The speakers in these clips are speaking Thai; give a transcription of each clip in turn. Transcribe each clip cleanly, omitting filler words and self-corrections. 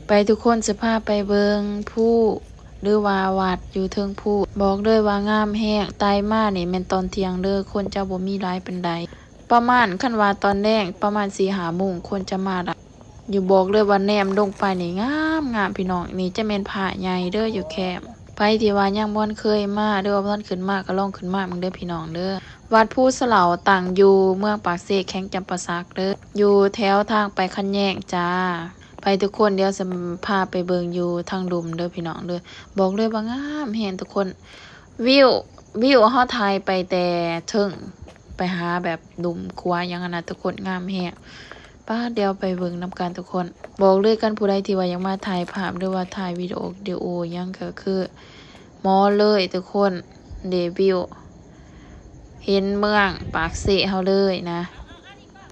ไปทุกคนจะพาไปเบิงผู้หรือว่าวัดอยู่เทิงผู้บอกเลยว่างามแฮงตายมานี่แม่นตอนเที่ยงเด้อคนจะบ่มีหลายปานใดประมาณคันว่าตอนแรกประมาณ4-5 โมงคนจะมาละอยู่บอกเลยว่าแนมลงไปนี่งามงามพี่น้องนี่จะแม่นพระใหญ่เด้ออยู่แคมป์ไปที่ว่ายังบ่เคยมาเด้อว่าบ่ทันขึ้นมาก็ลองขึ้นมามึงเด้อพี่น้องเด้อวัดผู้เสลาตั้งอยู่เมืองปากเสกแข้งจำปาสักเด้ออยู่แถวทางไปคันแยกจ้าไปทุกคนเดี๋ยวจะพาไปเบิงอยู่ทางดุมเด้อพี่น้องเด้อบอกเลยว่างามเห็นทุกคนวิวเฮาถ่ายไปแต่เทิงไปหาแบบดุมครัวอย่างนั้นนะทุกคนงามแฮงป้าเดี๋ยวไปเบิงนำกันทุกคนบอกเลยกันผู้ใดที่ว่ายังมาถ่ายภาพหรือว่าถ่ายวิดีโอยังก็คือหมอเลยทุกคนเดวิวเห็นเมืองปากเสเฮาเลยนะ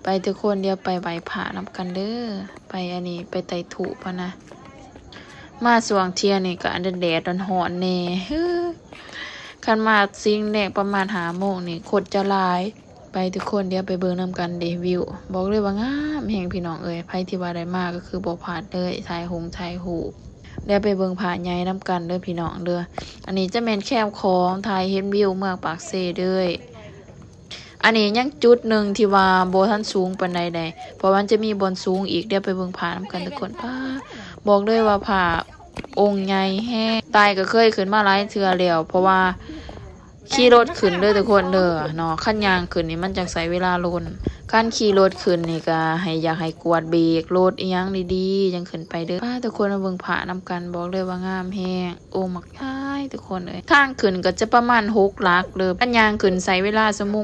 ไปทุกคนเดี๋ยวไปไหว้พระนำกันเด้อไปอันนี้ไปไต่ถูปะนะมาสว่างเทียนนี่ก็อันแดดร้อนๆแน่คันมาซิงแรกประมาณ5 โมงนี่คนจะหลายไปทุกคนเดี๋ยวไปเบิ่งนำกันเดวิวบอกเลยว่างามแฮงพี่น้องเอ้ยไผที่ว่าได้มาก็คือบ่พลาดเลยถ่ายรูปเดี๋ยวไปเบิ่งผาใหญ่นำกันเด้อพี่น้องเด้ออันนี้จะแม่นแคมป์ของถ่ายเห็นวิวเมืองปากเซเด้ออันนี้ยังจุดหนึ่งที่ว่าบ่ทันสูงปานใดเพราะมันจะมีบนสูงอีกเดี๋ยวไปเบิ่งผานำกันทุกคนบอกเลยว่าผาองค์ใหญ่แฮงตายก็เคยขึ้นมาหลายเทื่อแล้วเพราะว่าขี่รถขึ้นเด้อทุกคนเด้อเนาะคันยางขึ้นนี่มันจักใช้เวลาลนคันขี่รถขึ้นนี่ก็อยากให้กวดเบรกรถอีหยังดีๆจังขึ้นไปเด้อทุกคนมาเบิ่งผานำกันบอกเลยว่างามแฮงโอ้มักท้ายทุกคนเอ้ยทางขึ้นก็จะประมาณ6 หลักเลยคันยางขึ้นใช้เวลาชั่วโมง